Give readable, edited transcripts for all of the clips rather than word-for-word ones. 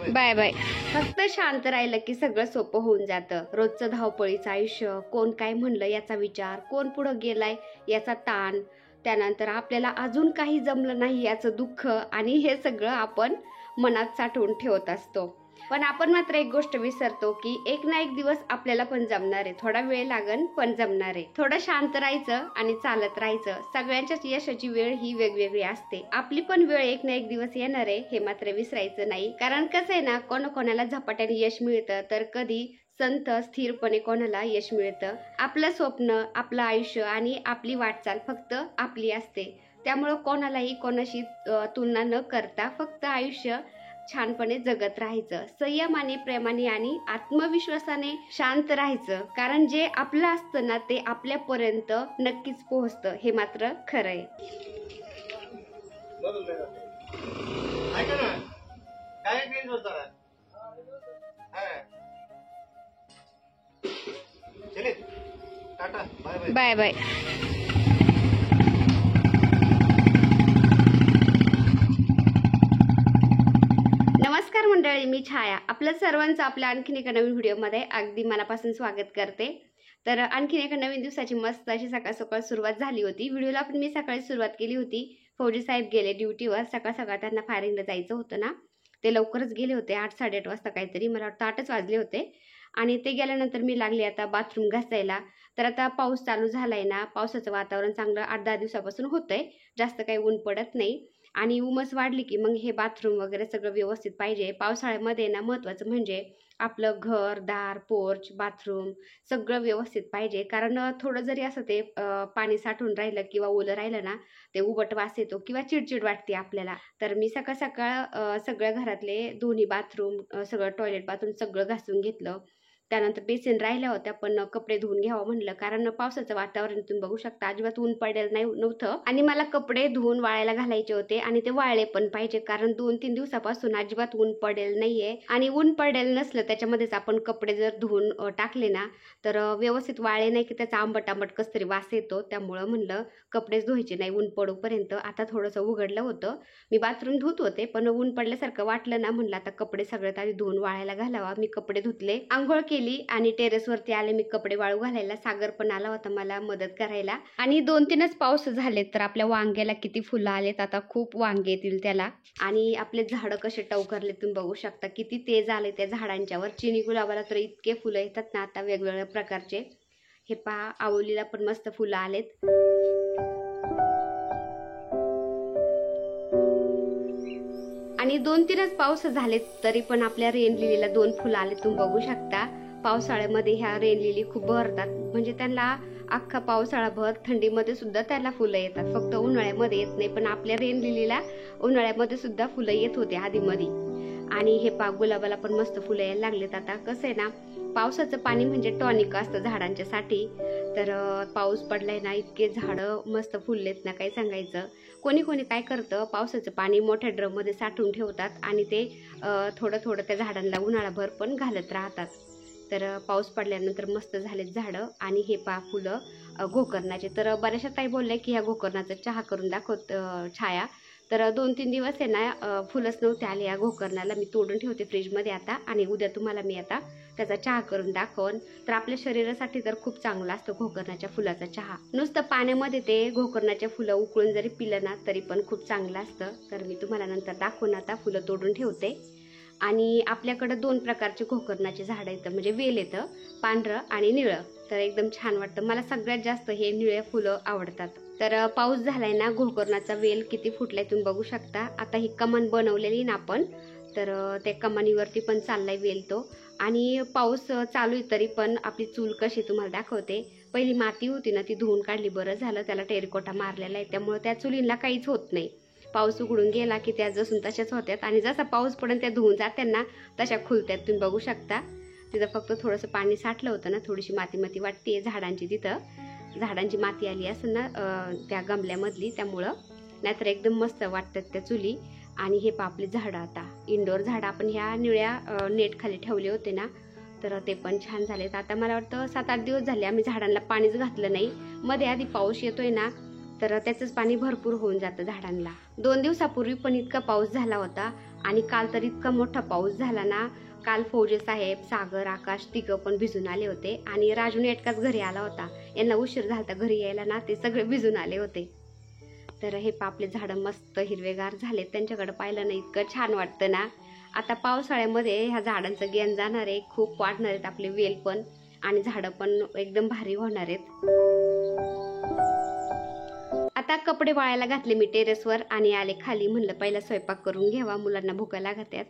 Bye bye. फक्त शांत राहिलं की सगळं सोपं होऊन जातं. रोजचं धावपळीचं आयुष्य, कोण काय म्हणलं याचा विचार, कोण पुढं गेलाय याचा ताण, त्यानंतर आपल्याला अजून काही जमलं नाही याचं दुःख, आणि हे सगळं आपण मनात साठवून ठेवत असतो. पण आपण मात्र एक गोष्ट विसरतो की एक ना एक दिवस आपल्याला पण जमणार आहे. थोडा वेळ लागन पण जमणार आहे. थोडं शांत राहायचं आणि चालत राहायचं. सगळ्यांच्याच यशाची वेळ ही वेगवेगळी असते. आपली पण वेळ एक ना एक दिवस येणार आहे, हे मात्र विसरायचं नाही. कारण कसं आहे ना, कोणाकोणाला झपाट्याने यश मिळतं तर कधी संत स्थिरपणे कोणाला यश मिळतं. आपलं स्वप्न, आपलं आयुष्य आणि आपली वाटचाल फक्त आपली असते. त्यामुळं कोणालाही कोणाशी तुलना न करता फक्त आयुष्य छानपणे जगत राहायचं. संयमाने, प्रेमाने आणि आत्मविश्वासाने शांत राहायचं. कारण जे आपलं असतं ना ते आपल्यापर्यंत नक्कीच पोहोचतं, हे मात्र खरं आहे. Bye bye. नमस्कार मंडळी, मी छाया. आपल्या सर्वांचं आपल्या आणखीन एका नवीन व्हिडिओमध्ये अगदी मनापासून स्वागत करते. तर आणखीन एका नवीन दिवसाची मस्त अशी सकाळ सकाळ सुरुवात झाली होती. व्हिडिओला पण मी सकाळी सुरुवात केली होती. फौजी साहेब गेले ड्युटीवर. सकाळ सकाळ त्यांना फायरिंगला जायचं होतं ना, ते लवकरच गेले होते. 8-8:30 वाजता काहीतरी, मला वाटतं 8च वाजले होते. आणि ते गेल्यानंतर मी लागले आता बाथरूम घासायला. तर आता पाऊस चालू झालाय ना, पावसाचं वातावरण चांगलं 8-10 दिवसापासून होतंय. जास्त काही ऊन पडत नाही आणि उमस वाढली की मग हे बाथरूम वगैरे सगळं व्यवस्थित पाहिजे. पावसाळ्यामध्ये ना महत्त्वाचं म्हणजे आपलं घर, दार, पोर्च, बाथरूम सगळं व्यवस्थित पाहिजे. कारण थोडं जरी असं ते पाणी साठून राहिलं किंवा ओलं राहिलं ना, ते उबट वास येतो किंवा चिडचिड वाटते आपल्याला. तर मी सकाळ सकाळ सगळ्या घरातले दोन्ही बाथरूम, सगळं टॉयलेट बाथरूम सगळं घासून घेतलं. त्यानंतर बेसिन राहिल्या होत्या, पण कपडे धुवून घ्यावं म्हणलं. कारण पावसाचं वातावरण तुम्ही बघू शकता, अजिबात ऊन पडेल नव्हतं आणि मला कपडे धुवून वाळायला घालायचे होते आणि ते वाळले पण पाहिजे. कारण 2-3 दिवसापासून अजिबात ऊन पडेल नाहीये आणि ऊन पडेल नसलं त्याच्यामध्येच आपण कपडे जर धुवून टाकले ना तर व्यवस्थित वाळले नाही की त्याचा आंबट आंबट कसं तरी वास येतो. त्यामुळं म्हणलं कपडेच धुवायचे नाही ऊन पडूपर्यंत. आता थोडंसं उघडलं होतं, मी बाथरूम धुत होते, पण ऊन पडल्यासारखं वाटलं ना, म्हणलं आता कपडे सगळ्यात आधी धुवून वाळायला घालावा. मी कपडे धुतले, आंघोळ केली आणि टेरेसवरती आले मी कपडे वाळू घालायला. सागर पण आला होता मला मदत करायला. आणि 2-3च पाऊस झालेत तर आपल्या वांग्याला किती फुलं आलेत. आता खूप वांगे येतील त्याला. आणि आपले झाडं कसे टवकारले तुम्ही बघू शकता, किती तेज आले त्या झाडांच्यावर. चिनी गुलाबाला तर इतके फुलं येतात ना आता वेगवेगळ्या प्रकारचे. हे पहा, आवलीला पण मस्त फुलं आलेत. आणि 2-3च पाऊस झालेत तरी पण आपल्या रेन लिलीला 2 फुलं आले तुम्ही बघू शकता. पावसाळ्यामध्ये ह्या रेन लिली खूप बहरतात. म्हणजे त्यांना अख्खा पावसाळाभर थंडीमध्ये सुद्धा त्याला फुलं येतात, फक्त उन्हाळ्यामध्ये येत नाही. पण आपल्या रेन लिलीला उन्हाळ्यामध्ये सुद्धा फुलं येत होते आधीमध्ये. आणि हे गुलाबाला पण मस्त फुलं यायला लागलेत. आता कसं आहे ना, पावसाचं पाणी म्हणजे टॉनिक असतं झाडांच्यासाठी. तर पाऊस पडलाय ना, इतके झाडं मस्त फुललेत ना, काय सांगायचं. कोणी कोणी काय करतं, पावसाचं पाणी मोठ्या ड्रममध्ये साठवून ठेवतात आणि ते थोडं थोडं त्या झाडांना उन्हाळाभर पण घालत राहतात. तर पाऊस पडल्यानंतर मस्त झालेत झाडं. आणि हे फुलं गोकर्णाचे. तर बऱ्याचशा ताई बोलल्या की ह्या गोकर्णाचा चहा करून दाखवत छाया. तर 2-3 दिवस आहे ना फुलंच नव्हते आले या गोकर्णाला. मी तोडून ठेवते फ्रीजमध्ये आता आणि उद्या तुम्हाला मी आता त्याचा चहा करून दाखवन. तर आपल्या शरीरासाठी तर खूप चांगला असतो गोकर्णाच्या फुलाचा चहा. नुसतं पाण्यामध्ये ते गोकर्णाच्या फुलं उकळून जरी पिलं ना तरी पण खूप चांगलं असतं. तर मी तुम्हाला नंतर दाखवून आता फुलं तोडून ठेवते. आणि आपल्याकडे 2 प्रकारचे गोकर्णाचे झाड येतं, म्हणजे वेल येतं, पांढरं आणि निळं. तर एकदम छान वाटतं. मला सगळ्यात जास्त हे निळे फुलं आवडतात. तर पाऊस झालाय ना, गोकर्णाचा वेल किती फुटलाय तुम्ही बघू शकता. आता ही कमान बनवलेली ना आपण, तर त्या कमानीवरती पण चाललाय वेल तो. आणि पाऊस चालू आहे तरी पण आपली चूल कशी तुम्हाला दाखवते. पहिली माती होती ना ती धुवून काढली, बरं झालं, त्याला टेरिकोटा मारलेला आहे, त्यामुळे त्या चुलींना काहीच होत नाही. पाऊस उघडून गेला की त्या जसून तशाच होत्यात आणि जसा पाऊस पडेल त्या धुवून जात्या ना तशा खुलत्यात तुम्ही बघू शकता. तिथं फक्त थोडंसं पाणी साठलं होतं ना, थोडीशी माती माती वाटते झाडांची. तिथं झाडांची माती आली असं ना त्या गमल्यामधली, त्यामुळं. नाहीतर एकदम मस्त वाटतात त्या चुली. आणि हे आपली झाडं आता इंडोर झाडं आपण ह्या निळ्या नेट खाली ठेवले होते ना, तर ते पण छान झालेत. आता मला वाटतं 7-8 दिवस झाले आम्ही झाडांना पाणीच घातलं नाही. मध्ये आधी पाऊस येतोय ना तर त्याचंच पाणी भरपूर होऊन जातं झाडांना. 2 दिवसापूर्वी पण इतका पाऊस झाला होता आणि काल तर इतका मोठा पाऊस झाला ना. काल फौजे साहेब, सागर, आकाश तिघं पण भिजून आले होते आणि राजूने एकटाच घरी आला होता. यांना उशीर झाला घरी यायला ना, ते सगळे भिजून आले होते. तर हे आपले झाडं मस्त हिरवेगार झाले. त्यांच्याकडे पाहिलं ना इतकं छान वाटतं ना. आता पावसाळ्यामध्ये ह्या झाडांचं गेन जाणार आहे, खूप वाढणार आहेत आपले वेल पण आणि झाडं पण एकदम भारी होणार आहेत. आता कपडे वाळायला घातले मी टेरेसवर आणि आले खाली. म्हणलं पहिला स्वयंपाक करून घ्यावा, मुलांना भुका लागत्यात.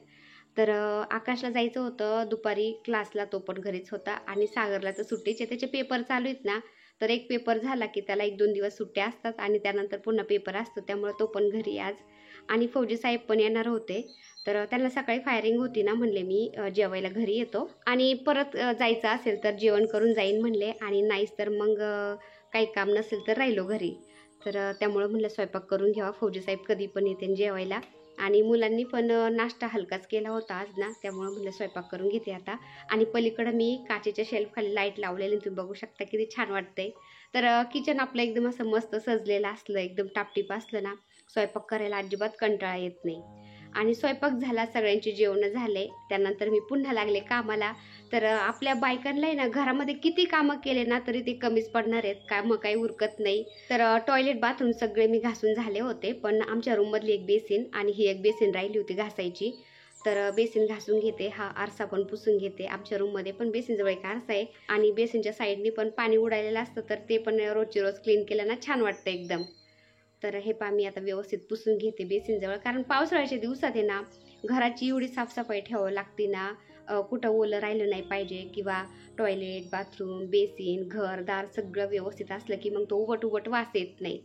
तर आकाशला जायचं होतं दुपारी क्लासला, तो पण घरीच होता आणि सागरला तर सुट्टीचे त्याचे पेपर चालू आहेत ना. तर एक पेपर झाला की त्याला 1-2 दिवस सुट्ट्या असतात आणि त्यानंतर पुन्हा पेपर असतो, त्यामुळे तो पण घरी आज. आणि फौजी साहेब पण येणार होते. तर त्यांना सकाळी फायरिंग होती ना, म्हणले मी जेवायला घरी येतो आणि परत जायचं असेल तर जेवण करून जाईन म्हणले आणि नाहीच तर मग काही काम नसेल तर राहिलो घरी. तर त्यामुळे म्हणलं स्वयंपाक करून घ्यावा, फौजी साहेब कधी पण येते जेवायला. आणि मुलांनी पण नाश्ता हलकाच केला होता आज ना, त्यामुळे म्हणलं स्वयंपाक करून घेते आता. आणि पलीकडं मी काचेच्या शेल्फ खाली लाईट लावलेली, तुम्ही बघू शकता किती छान वाटतंय. तर किचन आपलं एकदम असं मस्त सजलेलं असलं, एकदम टापटीप असलं ना, स्वयंपाक करायला अजिबात कंटाळा येत नाही. आणि स्वयंपाक झाला, सगळ्यांचे जेवण झाले, त्यानंतर मी पुन्हा लागले कामाला. तर आपल्या बायकांना ना घरामध्ये किती कामं केले ना तरी ते कमीच पडणार आहेत, कामं काही उरकत नाही. तर टॉयलेट बाथरूम सगळे मी घासून झाले होते, पण आमच्या रूममधली एक बेसिन आणि ही एक बेसिन राहिली होती घासायची. तर बेसिन घासून घेते, हा आरसा पण पुसून घेते. आमच्या रूममध्ये पण बेसिनजवळ एक आरसा आहे आणि बेसिनच्या साईडनी पण पाणी उडालेलं असतं, तर ते पण रोजची रोज क्लीन केलं ना छान वाटतं एकदम. तर हे मी आता व्यवस्थित पुसून घेते बेसिनजवळ, कारण पावसाळ्याच्या दिवसात आहे ना घराची एवढी साफसफाई ठेवावी लागते ना, कुठं ओलं राहिलं नाही पाहिजे किंवा टॉयलेट, बाथरूम, बेसिन, घरदार सगळं व्यवस्थित असलं की मग तो उबट वास येत नाही.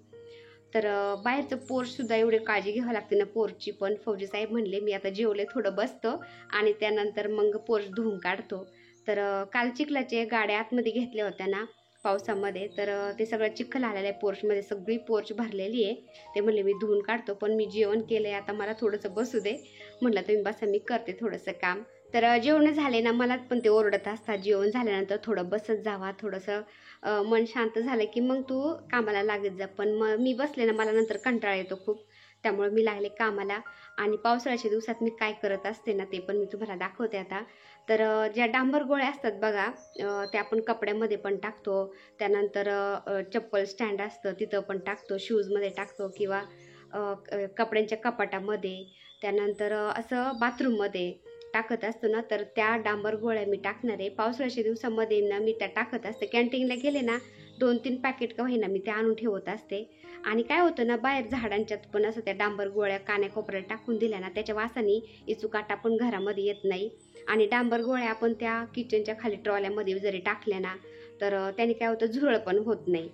तर बाहेरचं पोर्चसुद्धा एवढी काळजी घ्यावी लागते ना पोर्चची पण. फौजी साहेब म्हणले मी आता जेवले थोडं बसतो आणि त्यानंतर मग पोर्च धुवून काढतो. तर काल चिखलाचे गाड्या आतमध्ये घेतल्या होत्या ना पावसामध्ये, तर ते सगळं चिखल आलेलं आहे पोर्चमध्ये, सगळी पोर्च भरलेली आहे. ते म्हणले मी धुवून काढतो, पण मी जेवण केलं आहे आता, मला थोडंसं बसू दे. म्हटलं तुम्ही बसा, मी करते थोडंसं काम. तर जेवण झाले ना, मला पण ते ओरडत असतात जेवण झाल्यानंतर थोडं बसत जावा, थोडंसं मन शांत झालं की मग तू कामाला लागत जा. पण मग मी बसले ना, मला नंतर कंटाळा येतो खूप, त्यामुळे मी लागले कामाला. आणि पावसाळ्याच्या दिवसात मी काय करत असते ना ते पण मी तुम्हाला दाखवते आता. तर ज्या डांबर गोळ्या असतात बघा, त्या आपण कपड्यामध्ये पण टाकतो, त्यानंतर चप्पल स्टँड असतं तिथं पण टाकतो, शूजमध्ये टाकतो किंवा कपड्यांच्या कपाटामध्ये, त्यानंतर असं बाथरूममध्ये टाकत असतो ना. तर त्या डांबर गोळ्या मी टाकणार आहे पावसाळ्याच्या दिवसामध्ये ना, मी त्या टाकत असते. कॅन्टीनला गेले ना 2-3 पॅकेट का होईना मी ते आणून ठेवत असते. आणि काय होतं ना, बाहेर झाडांच्यात पण असं त्या डांबर गोळ्या कान्याकोपऱ्यात टाकून दिल्या ना, त्याच्या वासाने इचूकाटा पण घरामध्ये येत नाही. आणि डांबर गोळ्या आपण त्या किचनच्या खाली ट्रॉल्यामध्ये जरी टाकल्या ना, तर त्याने काय होतं, झुरळ पण होत नाही.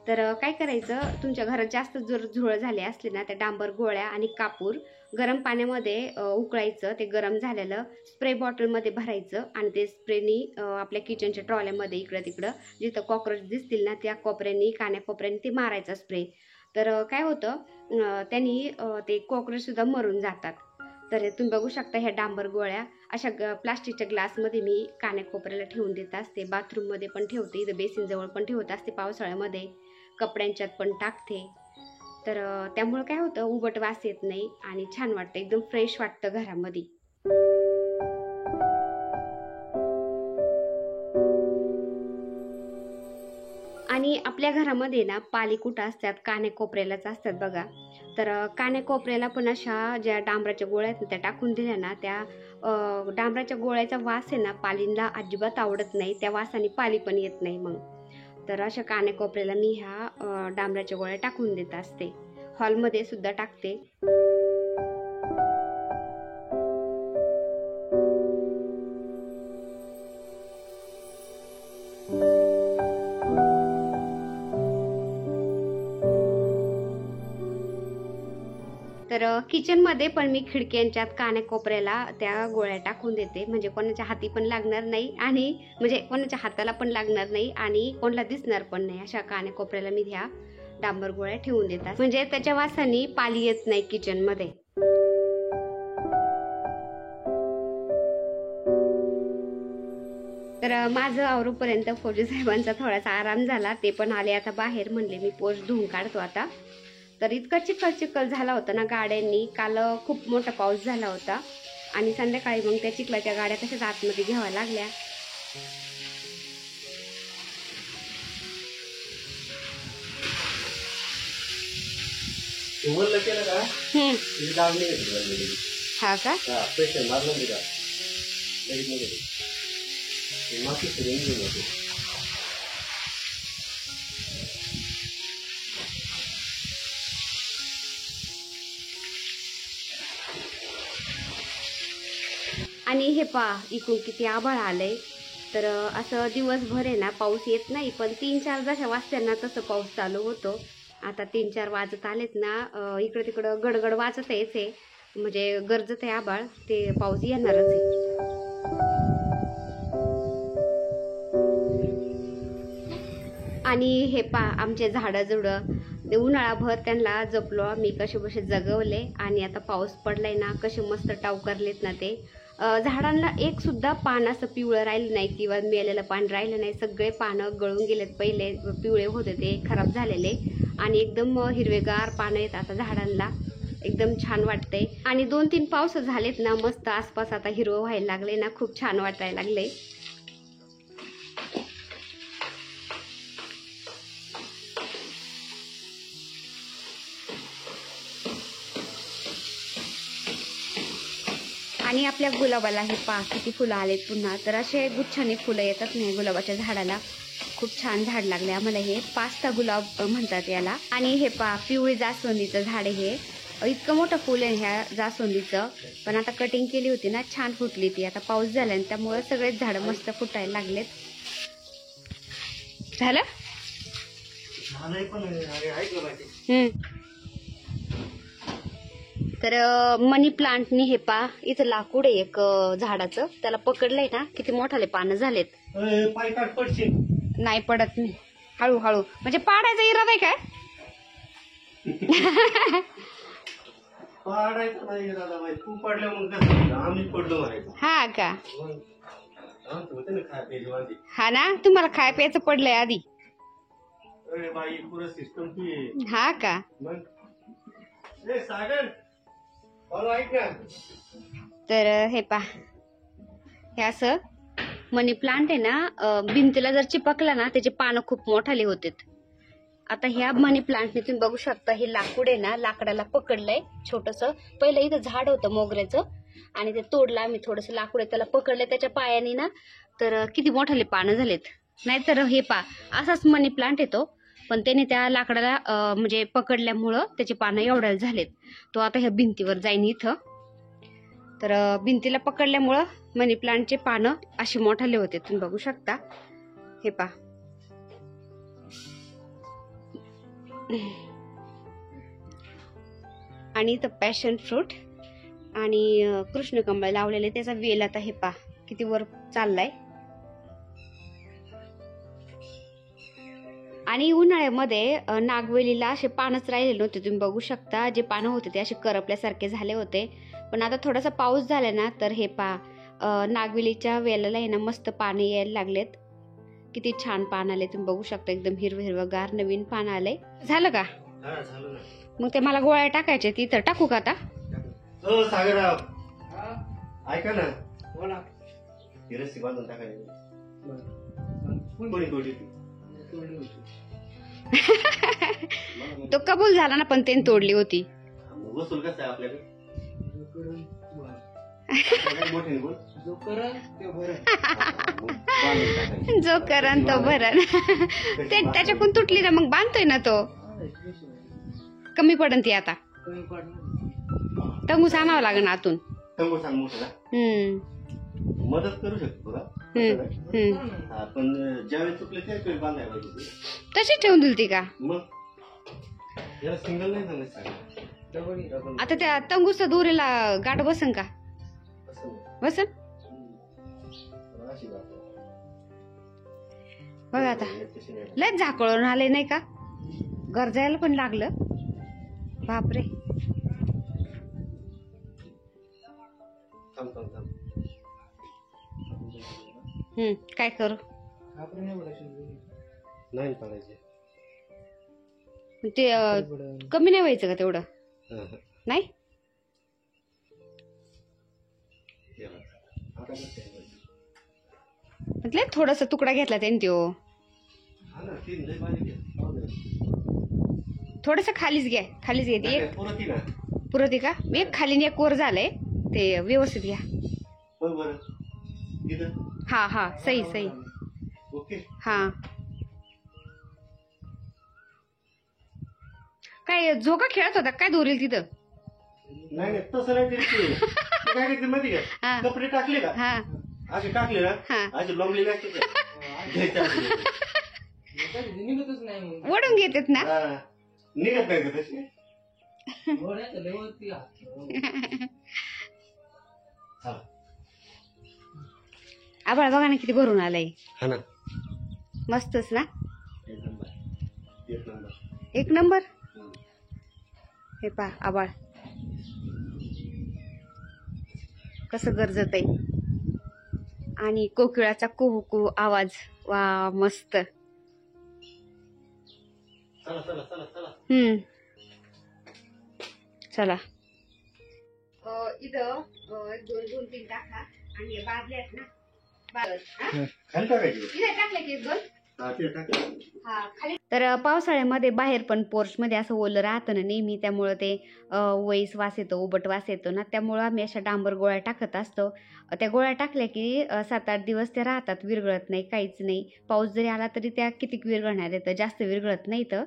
तर काय करायचं, तुमच्या घरात जास्त जर झुरळ झाले असले ना, त्या डांबर गोळ्या आणि कापूर गरम पाण्यामध्ये उकळायचं, ते गरम झालेलं स्प्रे बॉटलमध्ये भरायचं आणि ते स्प्रेनी आपल्या किचनच्या ट्रॉल्यामध्ये इकडं तिकडं जिथं कॉक्रोच दिसतील ना त्या कोपऱ्यांनी, कान्याकोपऱ्यांनी ते मारायचा स्प्रे. तर काय होतं, त्यांनी ते कॉक्रोचसुद्धा मरून जातात. तर तुम्ही बघू शकता ह्या डांबर गोळ्या अशा प्लास्टिकच्या ग्लासमध्ये मी कान्याकोपऱ्याला ठेवून देत असते, बाथरूममध्ये पण ठेवते, इथं बेसिनजवळ पण ठेवत असते, पावसाळ्यामध्ये कपड्यांच्यात पण टाकते. तर त्यामुळे काय होतं, उबट वास येत नाही आणि छान वाटतं, एकदम फ्रेश वाटतं घरामध्ये. आणि आपल्या घरामध्ये ना पाली कुठं असतात, कान्याकोपऱ्यालाच असतात बघा. तर कान्याकोपऱ्याला पण अशा ज्या डांबराच्या गोळ्या आहेत त्या टाकून दिल्या ना, त्या डांबराच्या गोळ्याचा वास आहे ना पालींना अजिबात आवडत नाही, त्या वासाने पाली पण येत नाही मग. तर अशा कान्याकोपऱ्याला मी ह्या डांबराच्या गोळ्या टाकून देत असते, हॉलमध्ये सुद्धा टाकते. तर किचनमध्ये पण मी खिडक्यांच्यात कान्याकोपऱ्याला त्या गोळ्या टाकून देते, म्हणजे कोणाच्या हाती पण लागणार नाही आणि म्हणजे कोणाच्या हाताला पण लागणार नाही आणि कोणाला दिसणार पण नाही. अशा कान्याकोपऱ्याला मी ह्या डांबर गोळ्या ठेवून देतात, म्हणजे त्याच्या वासाने पाली येत नाही किचनमध्ये. तर माझं आवरूपर्यंत फौजी साहेबांचा थोडासा आराम झाला, ते पण आले आता बाहेर. म्हणले मी पोस्ट धुवून काढतो आता. तर इतका चिखल चिखल झाला होता ना गाड्यांनी. काल खूप मोठा पाऊस झाला होता आणि संध्याकाळी मग त्या चिखलाच्या गाड्या कशाच आतमध्ये घ्याव्या लागल्या. हा का? आणि हे पहा इकडून किती आभाळ आलंय. तर असं दिवसभर आहे ना पाऊस येत नाही, पण 3-4 जशा वाजत्यांना तसं पाऊस चालू होतो. आता 3-4 वाजत आलेत ना, इकडं तिकडं गडगड वाजत आहे, म्हणजे गरजत आहे आभाळ, ते पाऊस येणारच आहे. आणि हे पहा आमचे झाडं ते उन्हाळाभर त्यांना जपलो आम्ही, कसे कसे जगवले आणि आता पाऊस पडलाय ना कसे मस्त टावकारलेत ना ते. झाडांना एक सुद्धा पान असं पिवळं राहिलं नाही किंवा मेलेलं पान राहिलं नाही. सगळे पानं गळून गेलेत, पहिले पिवळे होते ते खराब झालेले आणि एकदम हिरवेगार पानं येत आता झाडांना. एकदम छान वाटतंय. आणि 2-3 पाऊस झालेत ना मस्त आसपास आता हिरवं व्हायला लागले ना, खूप छान वाटायला लागले. आणि आपल्या गुलाबाला हे पहा किती फुलं आलेत पुन्हा. तर असे गुच्छाने फुलं येतात नाही गुलाबाच्या झाडाला. खूप छान झाड लागले आम्हाला. हे पास्ता गुलाब म्हणतात याला. आणि हे पहा पिवळी जास्वंदीचं झाड आहे. हे इतकं मोठं फुल आहे ह्या जास्वंदीचं, पण आता कटिंग केली होती ना छान फुटली ती. आता पाऊस झाला आणि त्यामुळे सगळेच झाडं मस्त फुटायला लागलेत. झालं तर मनी प्लांटनी हे पा इथं लाकूड आहे एक झाडाचं, त्याला पकडलंय ना किती मोठाले पानं झालेत. नाही पडत मी, हळूहळू म्हणजे पाडायचा इरादा आहे काय? हा का? हा ना, तुम्हाला खाय प्यायचं पडलंय आधी. हा का? तर हे पा हे असं मनी प्लांट आहे ना, भिंतीला जर चिपकला ना त्याचे पानं खूप मोठाले होते. आता ह्या मनी प्लांटने तुम्ही बघू शकता, हे लाकूड आहे ना, लाकडाला पकडलंय छोटस. पहिलं इथं झाड होतं मोगऱ्याचं आणि ते तोडलं आम्ही. थोडस लाकूड आहे त्याला पकडलंय त्याच्या पायाने ना, तर किती मोठाले पानं झालेत. नाहीतर हे पा असाच मनी प्लांट येतो, पण त्याने त्या लाकडाला म्हणजे पकडल्यामुळं त्याचे पानं एवढ्याला झालेत. तो आता ह्या भिंतीवर जाईन इथं. तर भिंतीला पकडल्यामुळं मनी प्लांटचे पानं अशी मोठाले होते, तुम्ही बघू शकता. हे पा आणि इथं पॅशन फ्रूट आणि कृष्णकमळ लावलेले, त्याचा वेल आता हे पा किती वर चाललाय. आणि उन्हाळ्यामध्ये नागवेलीला असे पानच राहिले नव्हते, तुम्ही बघू शकता. जे पानं होते ते असे करपल्यासारखे झाले होते. पण आता थोडासा पाऊस झाला ना, तर हे पा नागवेलीच्या वेलाला आहे ना मस्त पाने यायला लागलेत. किती छान पान आले तुम्ही बघू शकता. एकदम हिरवं हिरवंगार नवीन पान आले. झालं का? मग ते मला गोळ्या टाकायचे, तिथं टाकू का आता? ऐका ना, रस्सी बांधून टाकायची. तो कबूल झाला ना, पण त्याने तोडली होती. वसूल कसं आहे आपल्याकडे? जो करण तो भरण. त्याच्याकडून तुटली ना मग बांधतोय ना तो. कमी पडन ती आता. टंगूस आणावं लागेल आतून. मदत करू शकतो तुला, पण ज्यावेळी चुकले त्यावेळी बांधायला पाहिजे. तशी ठेवून दिली ती का? मग याला सिंगल नाही सांगितलं. आता त्या तंगूस दोरीला गाठ बसन का? बसन बघा. आता लय झाकळून आले नाही का? गरजायला पण लागलं. बापरे. काय करू? नाही पडायचे. ते कमी नाही व्हायचं का तेवढं? नाही म्हटलं थोडासा तुकडा घेतला त्याने त्यो, थोडस खालीच घ्या, खालीच घेते. एक पुरती का? एक खाली एक वर झालंय ते, व्यवस्थित घ्या. हा हा सही सही. हा काय झोका खेळत होता काय दोरील तिथं? नाही तसं नाही. काय करते माहिती का, कपडे टाकले का असे टाकले ना असे लंबले निघतच नाही, वडून घेतात ना, निघत नाही का तसे. आभाळ बघा ना किती भरून आलंय. हा ना मस्तच ना, एक नंबर. एक नंबर. हे पा आभाळ कसं गरजत आहे आणि कोकिळाचा कुहू कुहू आवाज. वा मस्त. चला इथं 2-3 टाका आणि हे बादल्या आहेत ना, खाली टाकायची. इथे टाकले की 1-2. तर पावसाळ्यामध्ये बाहेर पण पोर्च मध्ये असं ओलं राहतं ना नेहमी, त्यामुळं ते वैस वास येतो, उबट वास येतो ना, त्यामुळं आम्ही अशा डांबर गोळ्या टाकत असतो. त्या गोळ्या टाकल्या की 7-8 दिवस त्या राहतात, विरघळत नाही, काहीच नाही. पाऊस जरी आला तरी त्या किती विरघळणार आहे, तर जास्त विरघळत नाही तर,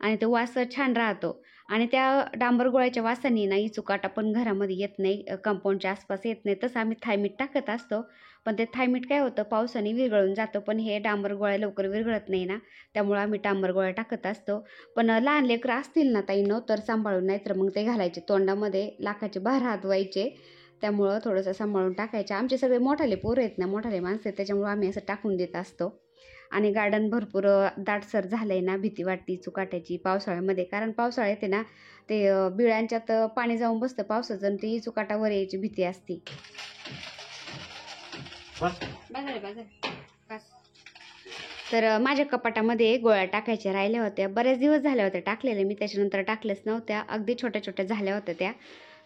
आणि तो वास छान राहतो. आणि त्या डांबर गोळ्याच्या वासाने ना इचुकाटा पण घरामध्ये येत नाही, कंपाऊंडच्या आसपास येत नाही. तसं आम्ही थायमीठ टाकत असतो, पण ते थायमीठ काय होतं पावसाने विरघळून जातं, पण हे डांबर गोळ्या लवकर विरघळत नाही ना, त्यामुळे आम्ही डांबर गोळ्या टाकत असतो. पण लहान लेकरं असतील ना ताईंनो तर सांभाळून, नाही तर मग ते घालायचे तोंडामध्ये, लाखाचे बाहेर हात व्हायचे. त्यामुळं थोडंसं सांभाळून टाकायचे. आमचे सगळे मोठाले पोरं आहेत ना, मोठाले माणसं आहेत, त्याच्यामुळे आम्ही असं टाकून देत असतो. आणि गार्डन भरपूर दाटसर झालंय ना, भीती वाटते चुकाट्याची पावसाळ्यामध्ये, कारण पावसाळ्यात आहे ना ते बिळांच्यात पाणी जाऊन बसतं पावसाचं, आणि ती चुकाटावर यायची भीती असती. तर माझ्या कपाटामध्ये गोळ्या टाकायच्या राहिल्या होत्या, बऱ्याच दिवस झाल्या होत्या टाकलेल्या मी, त्याच्यानंतर टाकल्याच नव्हत्या, अगदी छोट्या छोट्या झाल्या होत्या त्या.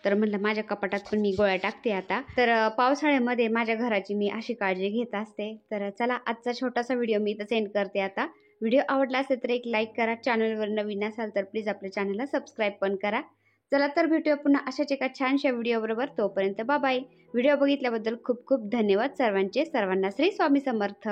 तर म्हटलं माझ्या कपाटात पण मी गोळ्या टाकते आता. तर पावसाळ्यामध्ये माझ्या घराची मी अशी काळजी घेत असते. तर चला आजचा छोटासा व्हिडिओ मी इथं सेंड करते आता. व्हिडिओ आवडला असेल तर एक लाईक करा, चॅनलवर नवीन असाल तर प्लीज आपल्या चॅनलला सबस्क्राईब पण करा. चला तर भेटूया पुन्हा अशाच एका छानशा व्हिडिओ बरोबर. तोपर्यंत बाय बाय. व्हिडिओ बघितल्याबद्दल खूप खूप धन्यवाद सर्वांचे. सर्वांना श्री स्वामी समर्थ.